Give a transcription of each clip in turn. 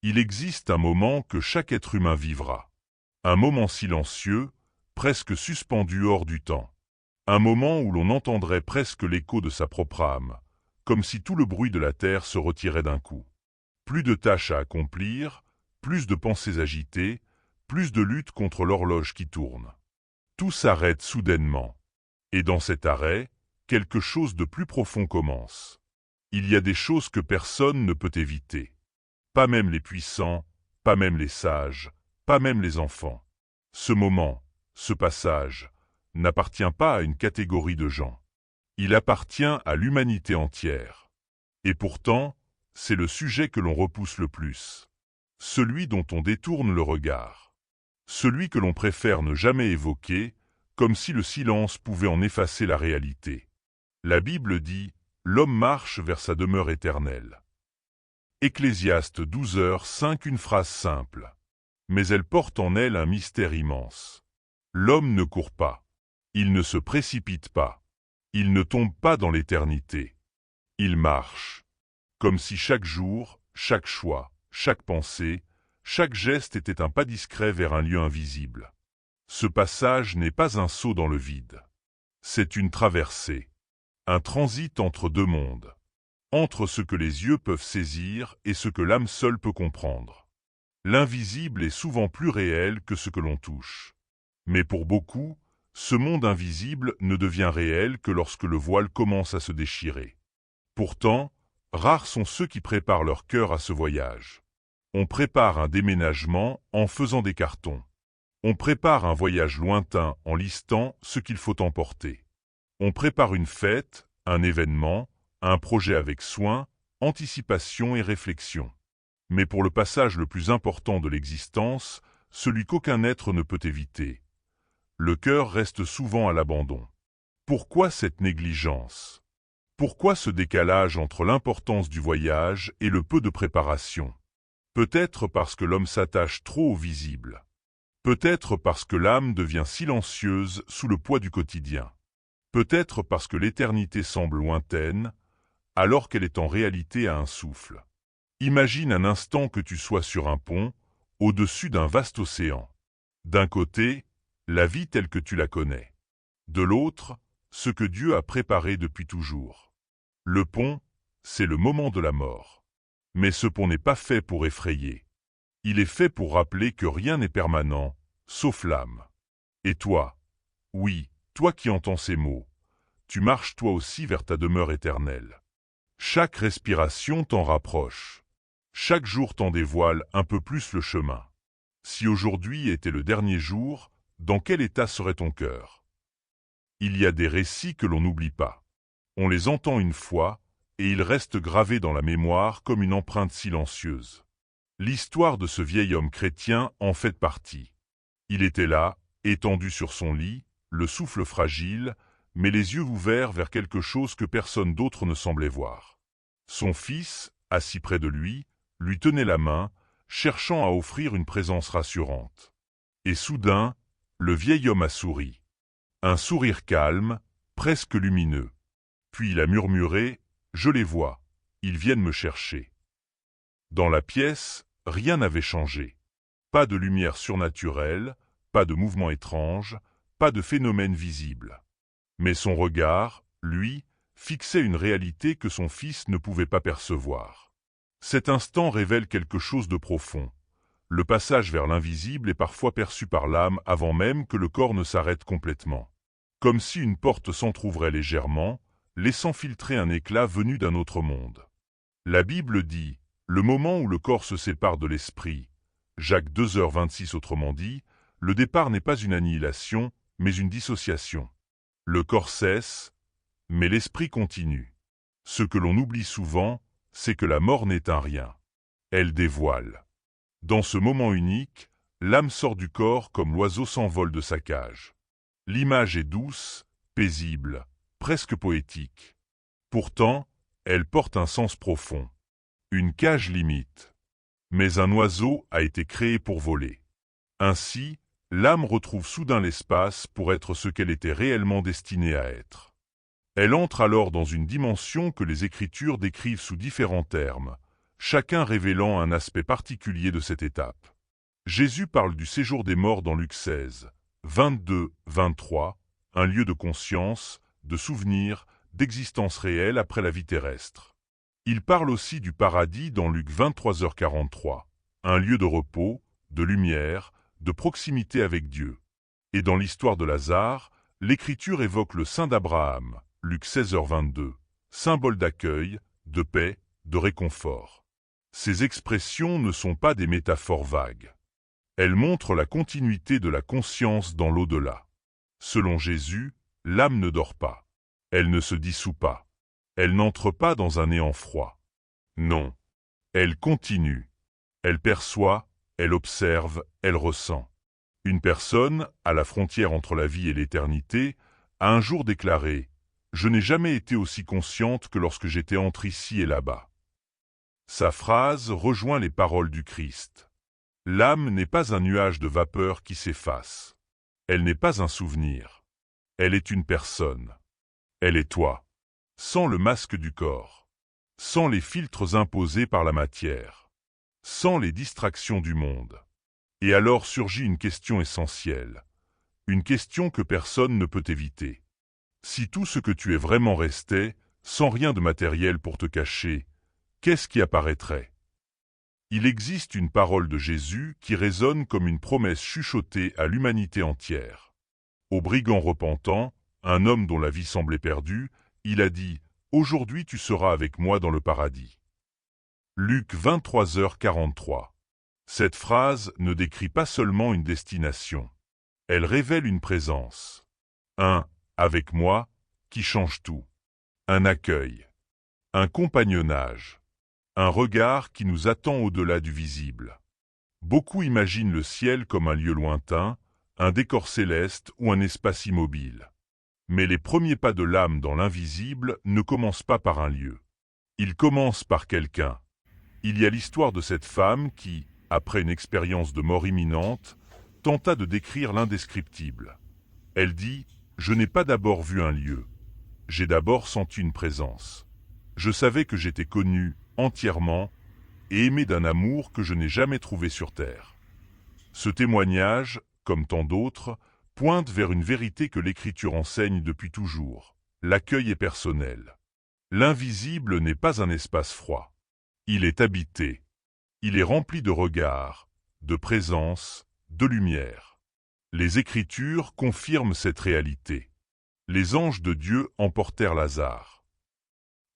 Il existe un moment que chaque être humain vivra. Un moment silencieux, presque suspendu hors du temps. Un moment où l'on entendrait presque l'écho de sa propre âme, comme si tout le bruit de la terre se retirait d'un coup. Plus de tâches à accomplir, plus de pensées agitées, plus de lutte contre l'horloge qui tourne. Tout s'arrête soudainement. Et dans cet arrêt, quelque chose de plus profond commence. Il y a des choses que personne ne peut éviter. Pas même les puissants, pas même les sages, pas même les enfants. Ce moment, ce passage, n'appartient pas à une catégorie de gens. Il appartient à l'humanité entière. Et pourtant, c'est le sujet que l'on repousse le plus. Celui dont on détourne le regard. Celui que l'on préfère ne jamais évoquer, comme si le silence pouvait en effacer la réalité. La Bible dit « L'homme marche vers sa demeure éternelle ». Ecclésiaste 12h5, une phrase simple. Mais elle porte en elle un mystère immense. L'homme ne court pas. Il ne se précipite pas. Il ne tombe pas dans l'éternité. Il marche. Comme si chaque jour, chaque choix, chaque pensée, chaque geste était un pas discret vers un lieu invisible. Ce passage n'est pas un saut dans le vide. C'est une traversée. Un transit entre deux mondes. Entre ce que les yeux peuvent saisir et ce que l'âme seule peut comprendre. L'invisible est souvent plus réel que ce que l'on touche. Mais pour beaucoup, ce monde invisible ne devient réel que lorsque le voile commence à se déchirer. Pourtant, rares sont ceux qui préparent leur cœur à ce voyage. On prépare un déménagement en faisant des cartons. On prépare un voyage lointain en listant ce qu'il faut emporter. On prépare une fête, un événement, un projet avec soin, anticipation et réflexion. Mais pour le passage le plus important de l'existence, celui qu'aucun être ne peut éviter, le cœur reste souvent à l'abandon. Pourquoi cette négligence? Pourquoi ce décalage entre l'importance du voyage et le peu de préparation? Peut-être parce que l'homme s'attache trop au visible. Peut-être parce que l'âme devient silencieuse sous le poids du quotidien. Peut-être parce que l'éternité semble lointaine, alors qu'elle est en réalité à un souffle. Imagine un instant que tu sois sur un pont, au-dessus d'un vaste océan. D'un côté, la vie telle que tu la connais. De l'autre, ce que Dieu a préparé depuis toujours. Le pont, c'est le moment de la mort. Mais ce pont n'est pas fait pour effrayer. Il est fait pour rappeler que rien n'est permanent, sauf l'âme. Et toi, oui, toi qui entends ces mots, tu marches toi aussi vers ta demeure éternelle. Chaque respiration t'en rapproche. Chaque jour t'en dévoile un peu plus le chemin. Si aujourd'hui était le dernier jour, dans quel état serait ton cœur? Il y a des récits que l'on n'oublie pas. On les entend une fois, et ils restent gravés dans la mémoire comme une empreinte silencieuse. L'histoire de ce vieil homme chrétien en fait partie. Il était là, étendu sur son lit, le souffle fragile, mais les yeux ouverts vers quelque chose que personne d'autre ne semblait voir. Son fils, assis près de lui tenait la main, cherchant à offrir une présence rassurante. Et soudain, le vieil homme a souri. Un sourire calme, presque lumineux. Puis il a murmuré « Je les vois, ils viennent me chercher ». Dans la pièce, rien n'avait changé. Pas de lumière surnaturelle, pas de mouvement étrange, pas de phénomène visible. Mais son regard, lui, fixait une réalité que son fils ne pouvait pas percevoir. Cet instant révèle quelque chose de profond. Le passage vers l'invisible est parfois perçu par l'âme avant même que le corps ne s'arrête complètement. Comme si une porte s'entr'ouvrait légèrement, laissant filtrer un éclat venu d'un autre monde. La Bible dit « Le moment où le corps se sépare de l'esprit », Jacques 2h26 autrement dit, le départ n'est pas une annihilation, mais une dissociation. Le corps cesse, mais l'esprit continue. Ce que l'on oublie souvent, c'est que la mort n'est un rien. Elle dévoile. Dans ce moment unique, l'âme sort du corps comme l'oiseau s'envole de sa cage. L'image est douce, paisible, presque poétique. Pourtant, elle porte un sens profond. Une cage limite. Mais un oiseau a été créé pour voler. Ainsi, l'âme retrouve soudain l'espace pour être ce qu'elle était réellement destinée à être. Elle entre alors dans une dimension que les Écritures décrivent sous différents termes, chacun révélant un aspect particulier de cette étape. Jésus parle du séjour des morts dans Luc 16, 22-23, un lieu de conscience, de souvenir, d'existence réelle après la vie terrestre. Il parle aussi du paradis dans Luc 23h43, un lieu de repos, de lumière, de proximité avec Dieu. Et dans l'histoire de Lazare, l'Écriture évoque le sein d'Abraham, Luc 16h22, symbole d'accueil, de paix, de réconfort. Ces expressions ne sont pas des métaphores vagues. Elles montrent la continuité de la conscience dans l'au-delà. Selon Jésus, l'âme ne dort pas. Elle ne se dissout pas. Elle n'entre pas dans un néant froid. Non. Elle continue. Elle perçoit, elle observe, elle ressent. Une personne, à la frontière entre la vie et l'éternité, a un jour déclaré « Je n'ai jamais été aussi consciente que lorsque j'étais entre ici et là-bas ». Sa phrase rejoint les paroles du Christ. L'âme n'est pas un nuage de vapeur qui s'efface. Elle n'est pas un souvenir. Elle est une personne. Elle est toi. Sans le masque du corps. Sans les filtres imposés par la matière. Sans les distractions du monde. Et alors surgit une question essentielle. Une question que personne ne peut éviter. Si tout ce que tu es vraiment restait, sans rien de matériel pour te cacher, qu'est-ce qui apparaîtrait ? Il existe une parole de Jésus qui résonne comme une promesse chuchotée à l'humanité entière. Au brigand repentant, un homme dont la vie semblait perdue, il a dit « Aujourd'hui tu seras avec moi dans le paradis ». Luc 23h43. Cette phrase ne décrit pas seulement une destination. Elle révèle une présence. Un « avec moi » qui change tout. Un accueil. Un compagnonnage. Un regard qui nous attend au-delà du visible. Beaucoup imaginent le ciel comme un lieu lointain, un décor céleste ou un espace immobile. Mais les premiers pas de l'âme dans l'invisible ne commencent pas par un lieu. Ils commencent par quelqu'un. Il y a l'histoire de cette femme qui, après une expérience de mort imminente, tenta de décrire l'indescriptible. Elle dit « Je n'ai pas d'abord vu un lieu. J'ai d'abord senti une présence. Je savais que j'étais connu entièrement et aimé d'un amour que je n'ai jamais trouvé sur terre. » Ce témoignage, comme tant d'autres, pointe vers une vérité que l'Écriture enseigne depuis toujours. L'accueil est personnel. L'invisible n'est pas un espace froid. Il est habité. Il est rempli de regards, de présence, de lumière. Les Écritures confirment cette réalité. Les anges de Dieu emportèrent Lazare.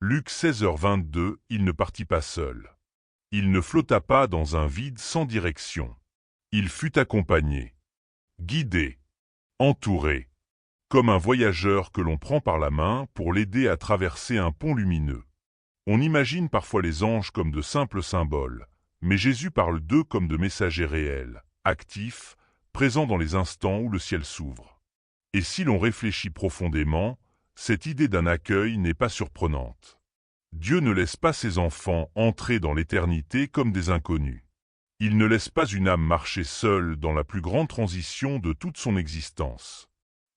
Luc 16h22, il ne partit pas seul. Il ne flotta pas dans un vide sans direction. Il fut accompagné, guidé, entouré, comme un voyageur que l'on prend par la main pour l'aider à traverser un pont lumineux. On imagine parfois les anges comme de simples symboles, mais Jésus parle d'eux comme de messagers réels, actifs, présents dans les instants où le ciel s'ouvre. Et si l'on réfléchit profondément, cette idée d'un accueil n'est pas surprenante. Dieu ne laisse pas ses enfants entrer dans l'éternité comme des inconnus. Il ne laisse pas une âme marcher seule dans la plus grande transition de toute son existence.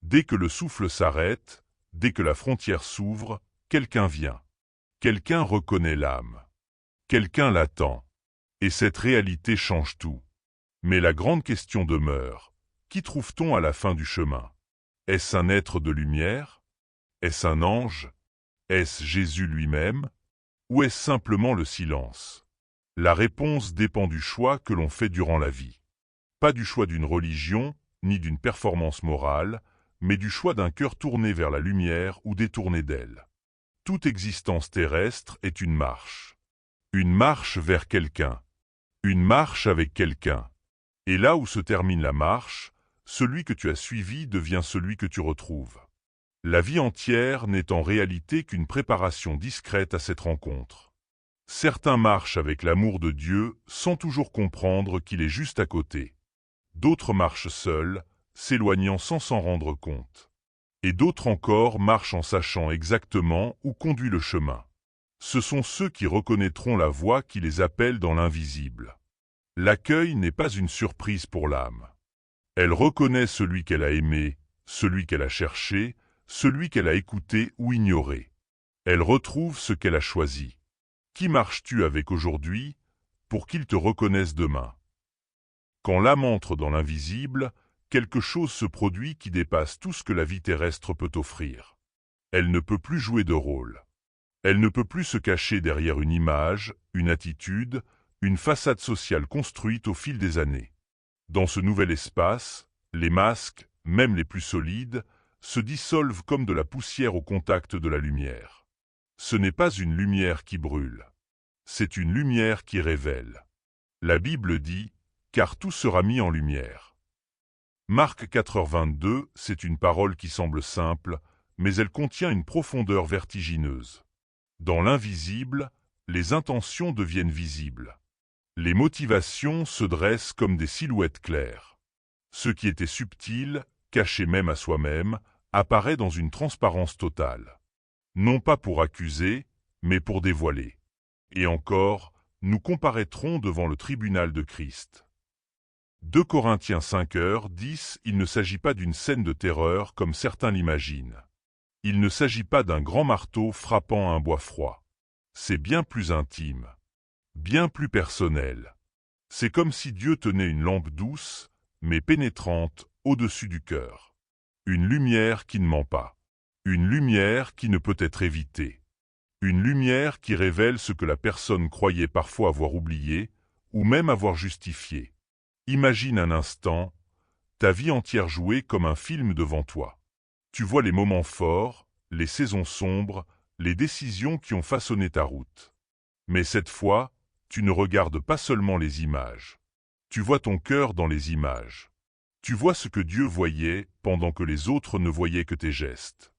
Dès que le souffle s'arrête, dès que la frontière s'ouvre, quelqu'un vient. Quelqu'un reconnaît l'âme. Quelqu'un l'attend. Et cette réalité change tout. Mais la grande question demeure. Qui trouve-t-on à la fin du chemin? Est-ce un être de lumière? Est-ce un ange? Est-ce Jésus lui-même? Ou est-ce simplement le silence? La réponse dépend du choix que l'on fait durant la vie. Pas du choix d'une religion, ni d'une performance morale, mais du choix d'un cœur tourné vers la lumière ou détourné d'elle. Toute existence terrestre est une marche. Une marche vers quelqu'un. Une marche avec quelqu'un. Et là où se termine la marche, celui que tu as suivi devient celui que tu retrouves. La vie entière n'est en réalité qu'une préparation discrète à cette rencontre. Certains marchent avec l'amour de Dieu sans toujours comprendre qu'il est juste à côté. D'autres marchent seuls, s'éloignant sans s'en rendre compte. Et d'autres encore marchent en sachant exactement où conduit le chemin. Ce sont ceux qui reconnaîtront la voie qui les appelle dans l'invisible. L'accueil n'est pas une surprise pour l'âme. Elle reconnaît celui qu'elle a aimé, celui qu'elle a cherché, celui qu'elle a écouté ou ignoré. Elle retrouve ce qu'elle a choisi. Qui marches-tu avec aujourd'hui pour qu'il te reconnaisse demain? Quand l'âme entre dans l'invisible, quelque chose se produit qui dépasse tout ce que la vie terrestre peut offrir. Elle ne peut plus jouer de rôle. Elle ne peut plus se cacher derrière une image, une attitude, une façade sociale construite au fil des années. Dans ce nouvel espace, les masques, même les plus solides, se dissolvent comme de la poussière au contact de la lumière. Ce n'est pas une lumière qui brûle. C'est une lumière qui révèle. La Bible dit « car tout sera mis en lumière ». Marc 4h22, c'est une parole qui semble simple, mais elle contient une profondeur vertigineuse. Dans l'invisible, les intentions deviennent visibles. Les motivations se dressent comme des silhouettes claires. Ce qui était subtil, caché même à soi-même, apparaît dans une transparence totale. Non pas pour accuser, mais pour dévoiler. Et encore, nous comparaîtrons devant le tribunal de Christ. 2 Corinthiens 5h10, il ne s'agit pas d'une scène de terreur comme certains l'imaginent. Il ne s'agit pas d'un grand marteau frappant un bois froid. C'est bien plus intime, bien plus personnel. C'est comme si Dieu tenait une lampe douce, mais pénétrante, au-dessus du cœur. Une lumière qui ne ment pas. Une lumière qui ne peut être évitée. Une lumière qui révèle ce que la personne croyait parfois avoir oublié, ou même avoir justifié. Imagine un instant, ta vie entière jouée comme un film devant toi. Tu vois les moments forts, les saisons sombres, les décisions qui ont façonné ta route. Mais cette fois, tu ne regardes pas seulement les images. Tu vois ton cœur dans les images. Tu vois ce que Dieu voyait pendant que les autres ne voyaient que tes gestes.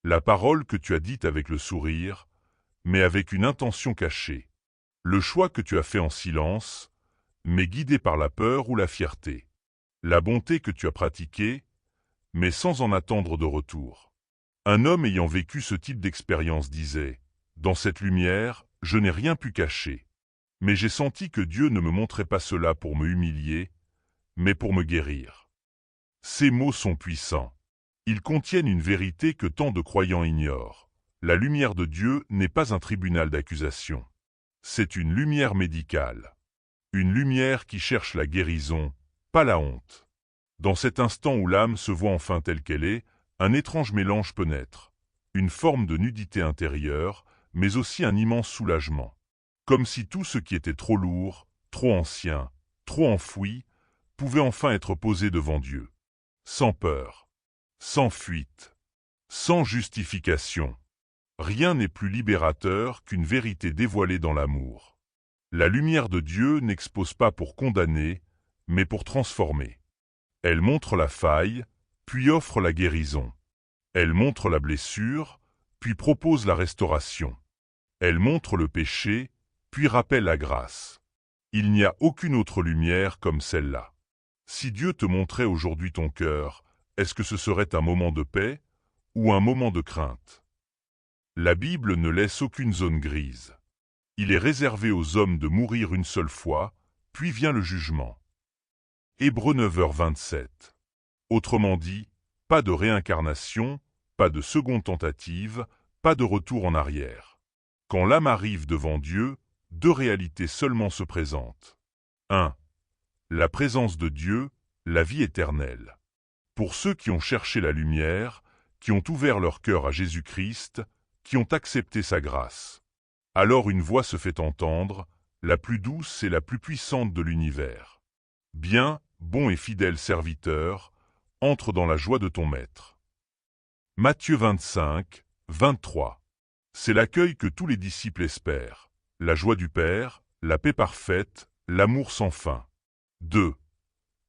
La parole que tu as dite avec le sourire, mais avec une intention cachée. Le choix que tu as fait en silence, mais guidé par la peur ou la fierté. La bonté que tu as pratiquée, mais sans en attendre de retour. Un homme ayant vécu ce type d'expérience disait « Dans cette lumière, je n'ai rien pu cacher. Mais j'ai senti que Dieu ne me montrait pas cela pour me humilier, mais pour me guérir. » Ces mots sont puissants. Ils contiennent une vérité que tant de croyants ignorent. La lumière de Dieu n'est pas un tribunal d'accusation. C'est une lumière médicale. Une lumière qui cherche la guérison, pas la honte. Dans cet instant où l'âme se voit enfin telle qu'elle est, un étrange mélange peut naître. Une forme de nudité intérieure, mais aussi un immense soulagement. Comme si tout ce qui était trop lourd, trop ancien, trop enfoui, pouvait enfin être posé devant Dieu. Sans peur, sans fuite, sans justification. Rien n'est plus libérateur qu'une vérité dévoilée dans l'amour. La lumière de Dieu n'expose pas pour condamner, mais pour transformer. Elle montre la faille, puis offre la guérison. Elle montre la blessure, puis propose la restauration. Elle montre le péché, puis rappelle la grâce. Il n'y a aucune autre lumière comme celle-là. Si Dieu te montrait aujourd'hui ton cœur, est-ce que ce serait un moment de paix ou un moment de crainte? La Bible ne laisse aucune zone grise. Il est réservé aux hommes de mourir une seule fois, puis vient le jugement. Hébreux 9h27. Autrement dit, pas de réincarnation, pas de seconde tentative, pas de retour en arrière. Quand l'âme arrive devant Dieu, 2 réalités seulement se présentent. 1. La présence de Dieu, la vie éternelle. Pour ceux qui ont cherché la lumière, qui ont ouvert leur cœur à Jésus-Christ, qui ont accepté sa grâce. Alors une voix se fait entendre, la plus douce et la plus puissante de l'univers. Bien, bon et fidèle serviteur, entre dans la joie de ton maître. Matthieu 25, 23. C'est l'accueil que tous les disciples espèrent. La joie du Père, la paix parfaite, l'amour sans fin. 2.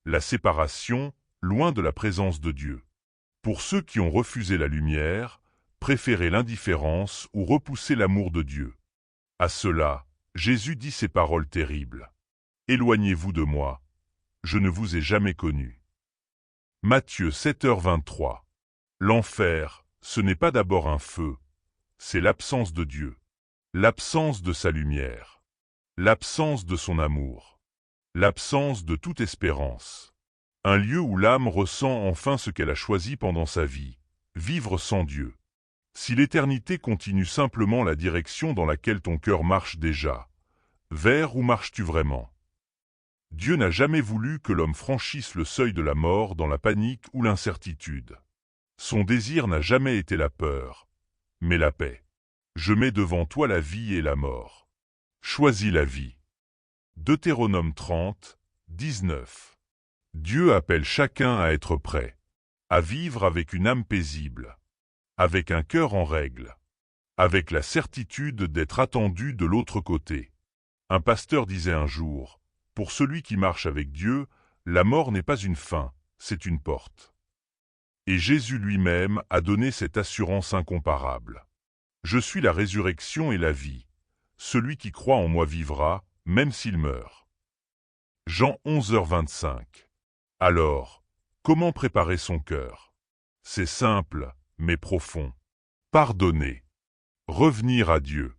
La séparation, loin de la présence de Dieu. Pour ceux qui ont refusé la lumière, préféré l'indifférence ou repoussé l'amour de Dieu. À cela, Jésus dit ces paroles terribles. « Éloignez-vous de moi, je ne vous ai jamais connu. » Matthieu 7h23. L'enfer, ce n'est pas d'abord un feu, c'est l'absence de Dieu, l'absence de sa lumière, l'absence de son amour, l'absence de toute espérance. Un lieu où l'âme ressent enfin ce qu'elle a choisi pendant sa vie, vivre sans Dieu. Si l'éternité continue simplement la direction dans laquelle ton cœur marche déjà, vers où marches-tu vraiment? Dieu n'a jamais voulu que l'homme franchisse le seuil de la mort dans la panique ou l'incertitude. Son désir n'a jamais été la peur, mais la paix. Je mets devant toi la vie et la mort. Choisis la vie. Deutéronome 30, 19. Dieu appelle chacun à être prêt, à vivre avec une âme paisible, avec un cœur en règle, avec la certitude d'être attendu de l'autre côté. Un pasteur disait un jour, « Pour celui qui marche avec Dieu, la mort n'est pas une fin, c'est une porte. » Et Jésus lui-même a donné cette assurance incomparable. « Je suis la résurrection et la vie. Celui qui croit en moi vivra, même s'il meurt. » Jean 11h25. Alors, comment préparer son cœur? C'est simple, mais profond. Pardonner. Revenir à Dieu.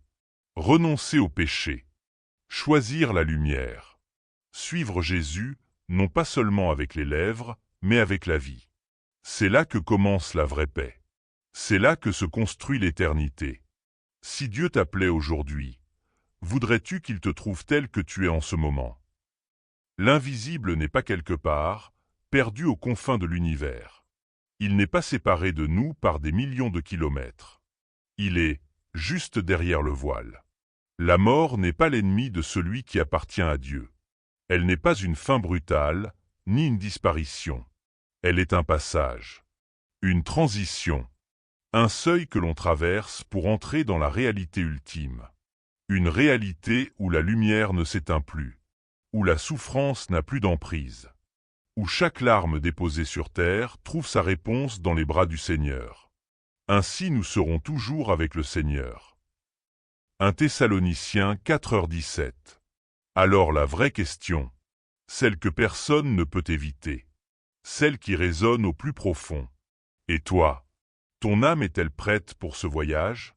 Renoncer au péché. Choisir la lumière. Suivre Jésus, non pas seulement avec les lèvres, mais avec la vie. C'est là que commence la vraie paix. C'est là que se construit l'éternité. Si Dieu t'appelait aujourd'hui, voudrais-tu qu'il te trouve tel que tu es en ce moment? L'invisible n'est pas quelque part, perdu aux confins de l'univers. Il n'est pas séparé de nous par des millions de kilomètres. Il est juste derrière le voile. La mort n'est pas l'ennemi de celui qui appartient à Dieu. Elle n'est pas une fin brutale, ni une disparition. Elle est un passage, une transition, un seuil que l'on traverse pour entrer dans la réalité ultime. Une réalité où la lumière ne s'éteint plus, où la souffrance n'a plus d'emprise, où chaque larme déposée sur terre trouve sa réponse dans les bras du Seigneur. Ainsi nous serons toujours avec le Seigneur. 1 Thessaloniciens 4h17. Alors la vraie question, celle que personne ne peut éviter, celle qui résonne au plus profond. Et toi, ton âme est-elle prête pour ce voyage?